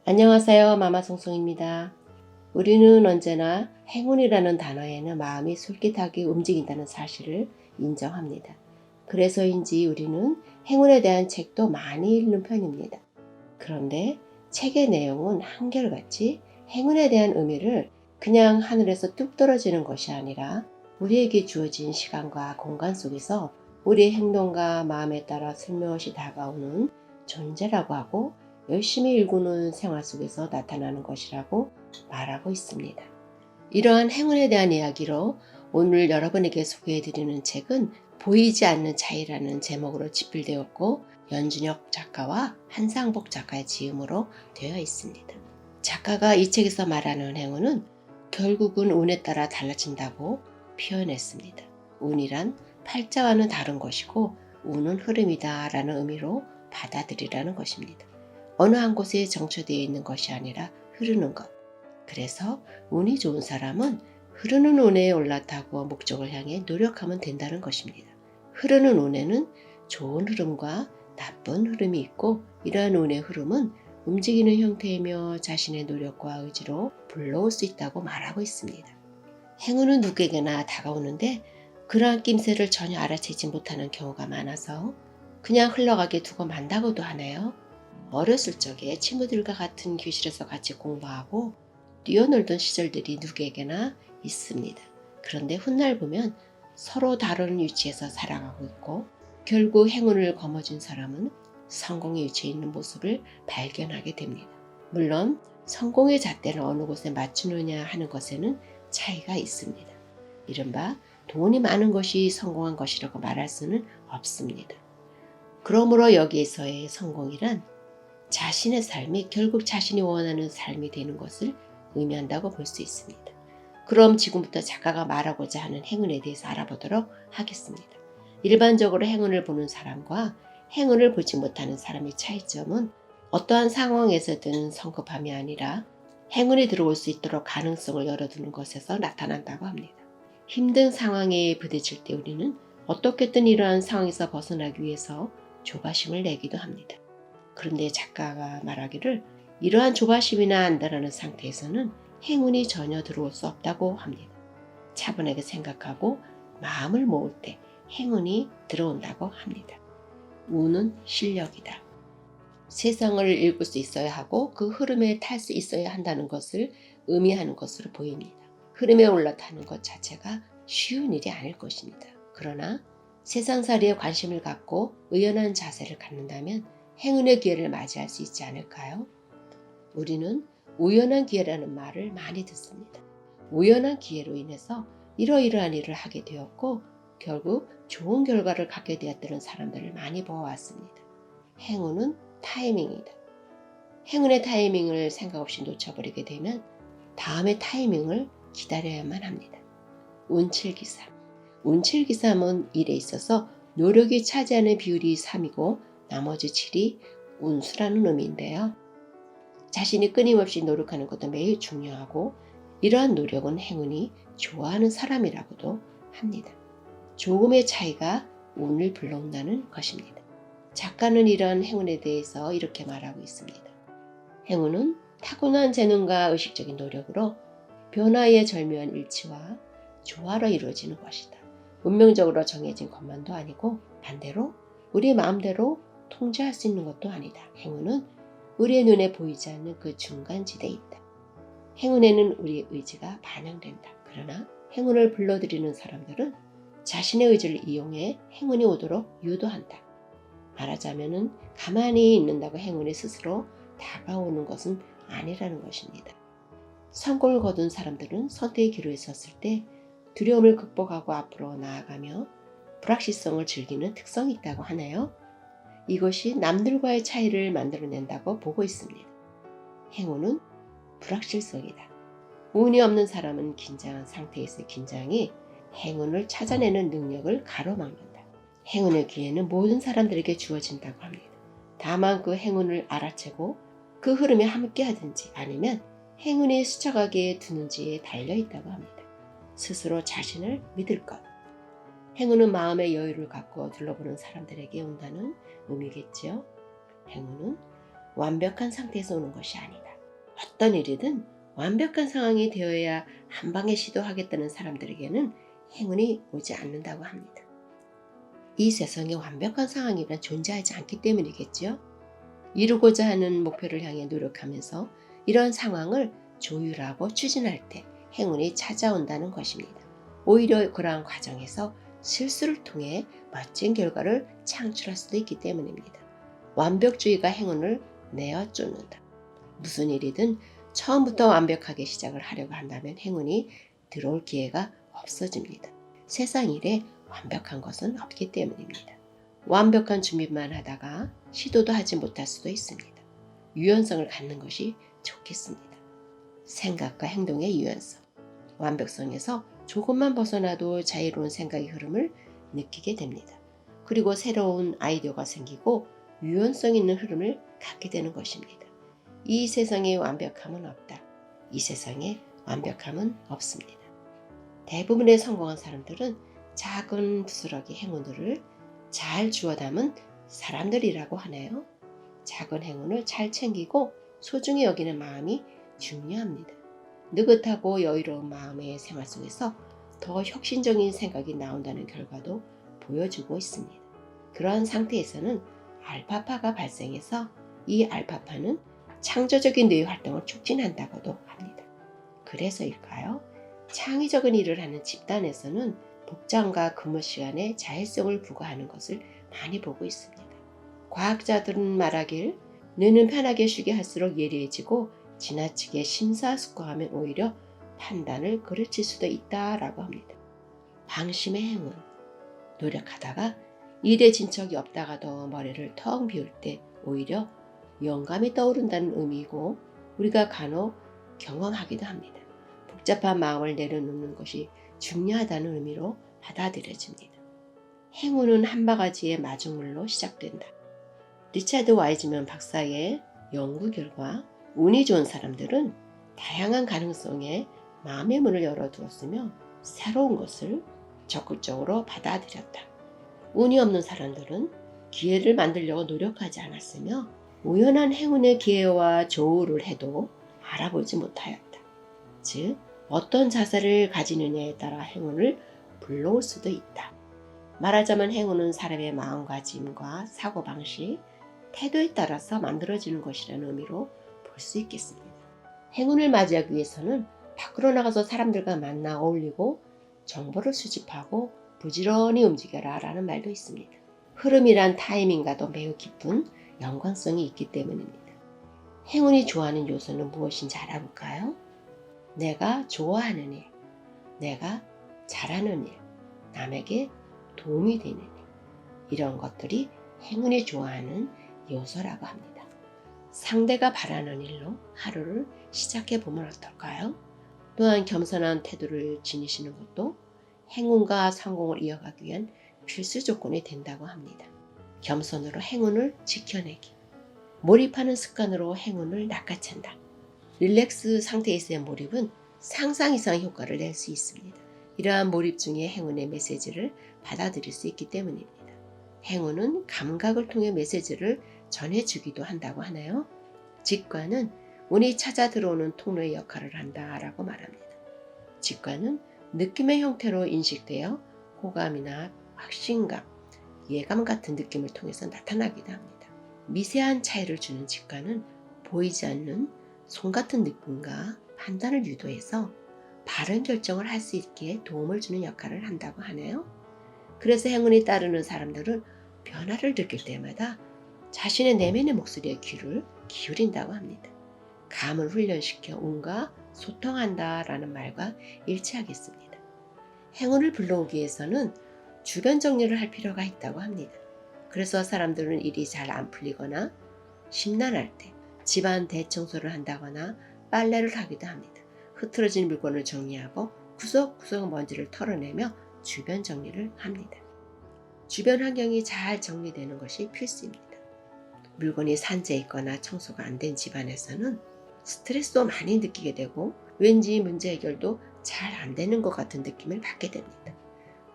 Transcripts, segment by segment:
안녕하세요. 마마송송입니다. 우리는 언제나 행운이라는 단어에는 마음이 솔깃하게 움직인다는 사실을 인정합니다. 그래서인지 우리는 행운에 대한 책도 많이 읽는 편입니다. 그런데 책의 내용은 한결같이 행운에 대한 의미를 그냥 하늘에서 뚝 떨어지는 것이 아니라 우리에게 주어진 시간과 공간 속에서 우리의 행동과 마음에 따라 슬며시 다가오는 존재라고 하고 열심히 일구는 생활 속에서 나타나는 것이라고 말하고 있습니다. 이러한 행운에 대한 이야기로 오늘 여러분에게 소개해드리는 책은 보이지 않는 차이라는 제목으로 집필되었고 연준혁 작가와 한상복 작가의 지음으로 되어 있습니다. 작가가 이 책에서 말하는 행운은 결국은 운에 따라 달라진다고 표현했습니다. 운이란 팔자와는 다른 것이고 운은 흐름이다 라는 의미로 받아들이라는 것입니다. 어느 한 곳에 정처되어 있는 것이 아니라 흐르는 것. 그래서 운이 좋은 사람은 흐르는 운에 올라타고 목적을 향해 노력하면 된다는 것입니다. 흐르는 운에는 좋은 흐름과 나쁜 흐름이 있고 이러한 운의 흐름은 움직이는 형태이며 자신의 노력과 의지로 불러올 수 있다고 말하고 있습니다. 행운은 누구에게나 다가오는데 그러한 낌새를 전혀 알아채지 못하는 경우가 많아서 그냥 흘러가게 두고 만다고도 하네요. 어렸을 적에 친구들과 같은 교실에서 같이 공부하고 뛰어놀던 시절들이 누구에게나 있습니다. 그런데 훗날 보면 서로 다른 위치에서 살아가고 있고 결국 행운을 거머쥔 사람은 성공의 위치에 있는 모습을 발견하게 됩니다. 물론 성공의 잣대를 어느 곳에 맞추느냐 하는 것에는 차이가 있습니다. 이른바 돈이 많은 것이 성공한 것이라고 말할 수는 없습니다. 그러므로 여기에서의 성공이란 자신의 삶이 결국 자신이 원하는 삶이 되는 것을 의미한다고 볼 수 있습니다. 그럼 지금부터 작가가 말하고자 하는 행운에 대해서 알아보도록 하겠습니다. 일반적으로 행운을 보는 사람과 행운을 보지 못하는 사람의 차이점은 어떠한 상황에서든 성급함이 아니라 행운이 들어올 수 있도록 가능성을 열어두는 것에서 나타난다고 합니다. 힘든 상황에 부딪힐 때 우리는 어떻게든 이러한 상황에서 벗어나기 위해서 조바심을 내기도 합니다. 그런데 작가가 말하기를 이러한 조바심이나 안달하는 상태에서는 행운이 전혀 들어올 수 없다고 합니다. 차분하게 생각하고 마음을 모을 때 행운이 들어온다고 합니다. 운은 실력이다. 세상을 읽을 수 있어야 하고 그 흐름에 탈 수 있어야 한다는 것을 의미하는 것으로 보입니다. 흐름에 올라타는 것 자체가 쉬운 일이 아닐 것입니다. 그러나 세상살이에 관심을 갖고 의연한 자세를 갖는다면 행운의 기회를 맞이할 수 있지 않을까요? 우리는 우연한 기회라는 말을 많이 듣습니다. 우연한 기회로 인해서 이러이러한 일을 하게 되었고 결국 좋은 결과를 갖게 되었다는 사람들을 많이 보아왔습니다. 행운은 타이밍이다. 행운의 타이밍을 생각 없이 놓쳐버리게 되면 다음의 타이밍을 기다려야만 합니다. 운칠기삼. 운칠기삼은 일에 있어서 노력이 차지하는 비율이 3이고 나머지 7이 운수라는 의미인데요. 자신이 끊임없이 노력하는 것도 매우 중요하고 이러한 노력은 행운이 좋아하는 사람이라고도 합니다. 조금의 차이가 운을 불러온다는 것입니다. 작가는 이러한 행운에 대해서 이렇게 말하고 있습니다. 행운은 타고난 재능과 의식적인 노력으로 변화의 절묘한 일치와 조화로 이루어지는 것이다. 운명적으로 정해진 것만도 아니고 반대로 우리 마음대로 통제할 수 있는 것도 아니다. 행운은 우리의 눈에 보이지 않는 그 중간지대에 있다. 행운에는 우리의 의지가 반영된다. 그러나 행운을 불러들이는 사람들은 자신의 의지를 이용해 행운이 오도록 유도한다. 말하자면 가만히 있는다고 행운이 스스로 다가오는 것은 아니라는 것입니다. 성공을 거둔 사람들은 선택의 기로에 섰을 때 두려움을 극복하고 앞으로 나아가며 불확실성을 즐기는 특성이 있다고 하네요. 이것이 남들과의 차이를 만들어낸다고 보고 있습니다. 행운은 불확실성이다. 운이 없는 사람은 긴장한 상태에서의 긴장이 행운을 찾아내는 능력을 가로막는다. 행운의 기회는 모든 사람들에게 주어진다고 합니다. 다만 그 행운을 알아채고 그 흐름에 함께하든지 아니면 행운이 스쳐가게 두는지에 달려있다고 합니다. 스스로 자신을 믿을 것. 행운은 마음의 여유를 갖고 둘러보는 사람들에게 온다는 의미겠지요. 행운은 완벽한 상태에서 오는 것이 아니다. 어떤 일이든 완벽한 상황이 되어야 한 방에 시도하겠다는 사람들에게는 행운이 오지 않는다고 합니다. 이 세상에 완벽한 상황이란 존재하지 않기 때문이겠죠. 이루고자 하는 목표를 향해 노력하면서 이런 상황을 조율하고 추진할 때 행운이 찾아온다는 것입니다. 오히려 그러한 과정에서 실수를 통해 멋진 결과를 창출할 수도 있기 때문입니다. 완벽주의가 행운을 내어 쫓는다. 무슨 일이든 처음부터 완벽하게 시작을 하려고 한다면 행운이 들어올 기회가 없어집니다. 세상 일에 완벽한 것은 없기 때문입니다. 완벽한 준비만 하다가 시도도 하지 못할 수도 있습니다. 유연성을 갖는 것이 좋겠습니다. 생각과 행동의 유연성. 완벽성에서 조금만 벗어나도 자유로운 생각의 흐름을 느끼게 됩니다. 그리고 새로운 아이디어가 생기고 유연성 있는 흐름을 갖게 되는 것입니다. 이 세상에 완벽함은 없다. 이 세상에 완벽함은 없습니다. 대부분의 성공한 사람들은 작은 부스러기 행운들을 잘 주워 담은 사람들이라고 하네요. 작은 행운을 잘 챙기고 소중히 여기는 마음이 중요합니다. 느긋하고 여유로운 마음의 생활 속에서 더 혁신적인 생각이 나온다는 결과도 보여주고 있습니다. 그러한 상태에서는 알파파가 발생해서 이 알파파는 창조적인 뇌 활동을 촉진한다고도 합니다. 그래서일까요? 창의적인 일을 하는 집단에서는 복장과 근무 시간에 자율성을 부과하는 것을 많이 보고 있습니다. 과학자들은 말하길 뇌는 편하게 쉬게 할수록 예리해지고 지나치게 심사숙고하면 오히려 판단을 그르칠 수도 있다라고 합니다. 방심의 행운. 노력하다가 일에 진척이 없다가도 머리를 텅 비울 때 오히려 영감이 떠오른다는 의미이고 우리가 간혹 경험하기도 합니다. 복잡한 마음을 내려놓는 것이 중요하다는 의미로 받아들여집니다. 행운은 한 바가지의 마중물로 시작된다. 리차드 와이즈먼 박사의 연구 결과 운이 좋은 사람들은 다양한 가능성에 마음의 문을 열어두었으며 새로운 것을 적극적으로 받아들였다. 운이 없는 사람들은 기회를 만들려고 노력하지 않았으며 우연한 행운의 기회와 조우를 해도 알아보지 못하였다. 즉, 어떤 자세를 가지느냐에 따라 행운을 불러올 수도 있다. 말하자면 행운은 사람의 마음가짐과 사고방식, 태도에 따라서 만들어지는 것이라는 의미로 볼 수 있겠습니다. 행운을 맞이하기 위해서는 밖으로 나가서 사람들과 만나 어울리고 정보를 수집하고 부지런히 움직여라 라는 말도 있습니다. 흐름이란 타이밍과도 매우 깊은 연관성이 있기 때문입니다. 행운이 좋아하는 요소는 무엇인지 알아볼까요? 내가 좋아하는 일, 내가 잘하는 일, 남에게 도움이 되는 일, 이런 것들이 행운이 좋아하는 요소라고 합니다. 상대가 바라는 일로 하루를 시작해 보면 어떨까요? 또한 겸손한 태도를 지니시는 것도 행운과 성공을 이어가기 위한 필수 조건이 된다고 합니다. 겸손으로 행운을 지켜내기. 몰입하는 습관으로 행운을 낚아챈다. 릴렉스 상태에서의 몰입은 상상 이상 효과를 낼 수 있습니다. 이러한 몰입 중에 행운의 메시지를 받아들일 수 있기 때문입니다. 행운은 감각을 통해 메시지를 전해주기도 한다고 하나요? 직관은 운이 찾아 들어오는 통로의 역할을 한다라고 말합니다. 직관은 느낌의 형태로 인식되어 호감이나 확신감, 예감 같은 느낌을 통해서 나타나기도 합니다. 미세한 차이를 주는 직관은 보이지 않는 손 같은 느낌과 판단을 유도해서 바른 결정을 할 수 있게 도움을 주는 역할을 한다고 하네요. 그래서 행운이 따르는 사람들은 변화를 느낄 때마다 자신의 내면의 목소리에 귀를 기울인다고 합니다. 감을 훈련시켜 운과 소통한다라는 말과 일치하겠습니다. 행운을 불러오기 위해서는 주변 정리를 할 필요가 있다고 합니다. 그래서 사람들은 일이 잘 안 풀리거나 심란할 때 집안 대청소를 한다거나 빨래를 하기도 합니다. 흐트러진 물건을 정리하고 구석구석 먼지를 털어내며 주변 정리를 합니다. 주변 환경이 잘 정리되는 것이 필수입니다. 물건이 산재해 있거나 청소가 안 된 집안에서는 스트레스도 많이 느끼게 되고 왠지 문제 해결도 잘 안 되는 것 같은 느낌을 받게 됩니다.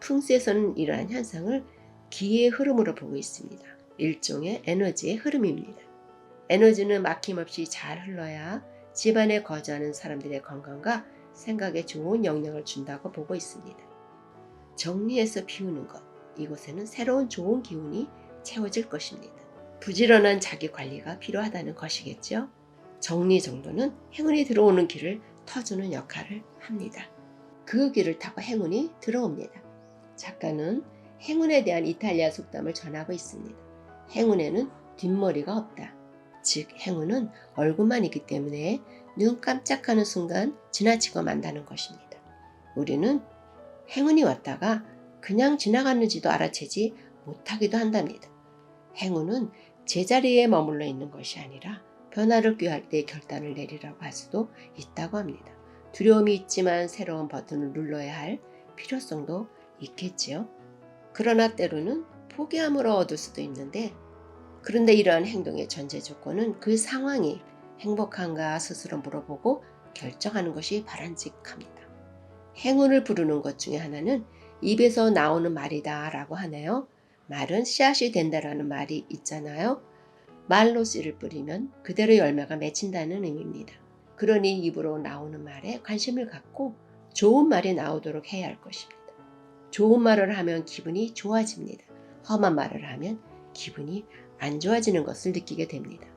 풍수에서는 이러한 현상을 기의 흐름으로 보고 있습니다. 일종의 에너지의 흐름입니다. 에너지는 막힘없이 잘 흘러야 집안에 거주하는 사람들의 건강과 생각에 좋은 영향을 준다고 보고 있습니다. 정리해서 비우는 것, 이곳에는 새로운 좋은 기운이 채워질 것입니다. 부지런한 자기 관리가 필요하다는 것이겠죠. 정리 정도는 행운이 들어오는 길을 터주는 역할을 합니다. 그 길을 타고 행운이 들어옵니다. 작가는 행운에 대한 이탈리아 속담을 전하고 있습니다. 행운에는 뒷머리가 없다. 즉 행운은 얼굴만 있기 때문에 눈 깜짝하는 순간 지나치고 만다는 것입니다. 우리는 행운이 왔다가 그냥 지나갔는지도 알아채지 못하기도 한답니다. 행운은 제자리에 머물러 있는 것이 아니라 변화를 꾀할 때 결단을 내리라고 할 수도 있다고 합니다. 두려움이 있지만 새로운 버튼을 눌러야 할 필요성도 있겠지요. 그러나 때로는 포기함으로 얻을 수도 있는데, 그런데 이러한 행동의 전제 조건은 그 상황이 행복한가 스스로 물어보고 결정하는 것이 바람직합니다. 행운을 부르는 것 중에 하나는 입에서 나오는 말이다 라고 하네요. 말은 씨앗이 된다라는 말이 있잖아요. 말로 씨를 뿌리면 그대로 열매가 맺힌다는 의미입니다. 그러니 입으로 나오는 말에 관심을 갖고 좋은 말이 나오도록 해야 할 것입니다. 좋은 말을 하면 기분이 좋아집니다. 험한 말을 하면 기분이 안 좋아지는 것을 느끼게 됩니다.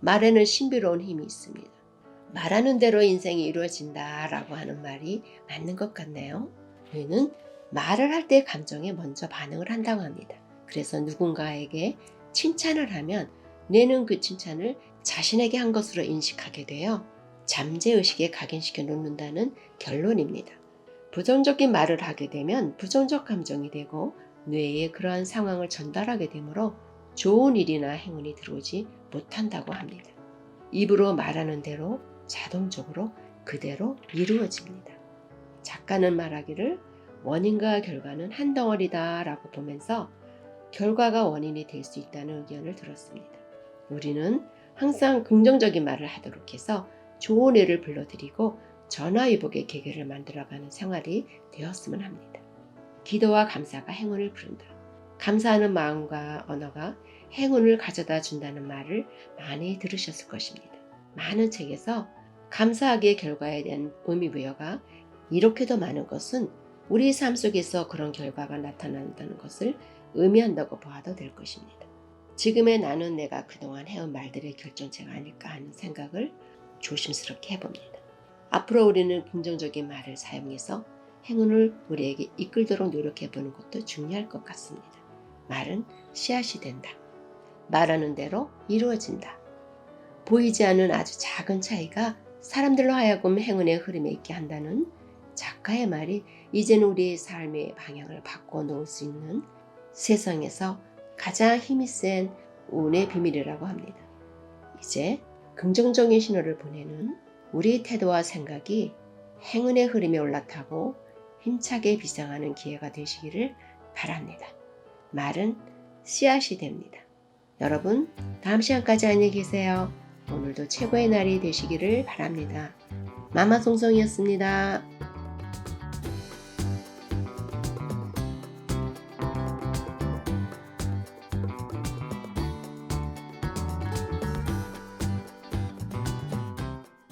말에는 신비로운 힘이 있습니다. 말하는 대로 인생이 이루어진다 라고 하는 말이 맞는 것 같네요. 우리는 말을 할 때 감정에 먼저 반응을 한다고 합니다. 그래서 누군가에게 칭찬을 하면 뇌는 그 칭찬을 자신에게 한 것으로 인식하게 되어 잠재의식에 각인시켜 놓는다는 결론입니다. 부정적인 말을 하게 되면 부정적 감정이 되고 뇌에 그러한 상황을 전달하게 되므로 좋은 일이나 행운이 들어오지 못한다고 합니다. 입으로 말하는 대로 자동적으로 그대로 이루어집니다. 작가는 말하기를 원인과 결과는 한 덩어리다 라고 보면서 결과가 원인이 될 수 있다는 의견을 들었습니다. 우리는 항상 긍정적인 말을 하도록 해서 좋은 일을 불러들이고 전화위복의 계기를 만들어가는 생활이 되었으면 합니다. 기도와 감사가 행운을 부른다. 감사하는 마음과 언어가 행운을 가져다 준다는 말을 많이 들으셨을 것입니다. 많은 책에서 감사하기의 결과에 대한 의미부여가 이렇게도 많은 것은 우리 삶 속에서 그런 결과가 나타난다는 것을 의미한다고 보아도 될 것입니다. 지금의 나는 내가 그동안 해온 말들의 결정체가 아닐까 하는 생각을 조심스럽게 해봅니다. 앞으로 우리는 긍정적인 말을 사용해서 행운을 우리에게 이끌도록 노력해보는 것도 중요할 것 같습니다. 말은 씨앗이 된다. 말하는 대로 이루어진다. 보이지 않는 아주 작은 차이가 사람들로 하여금 행운의 흐름에 있게 한다는 작가의 말이 이제는 우리의 삶의 방향을 바꿔놓을 수 있는 세상에서 가장 힘이 센 운의 비밀이라고 합니다. 이제 긍정적인 신호를 보내는 우리 태도와 생각이 행운의 흐름에 올라타고 힘차게 비상하는 기회가 되시기를 바랍니다. 말은 씨앗이 됩니다. 여러분, 다음 시간까지 안녕히 계세요. 오늘도 최고의 날이 되시기를 바랍니다. 마마송송이었습니다.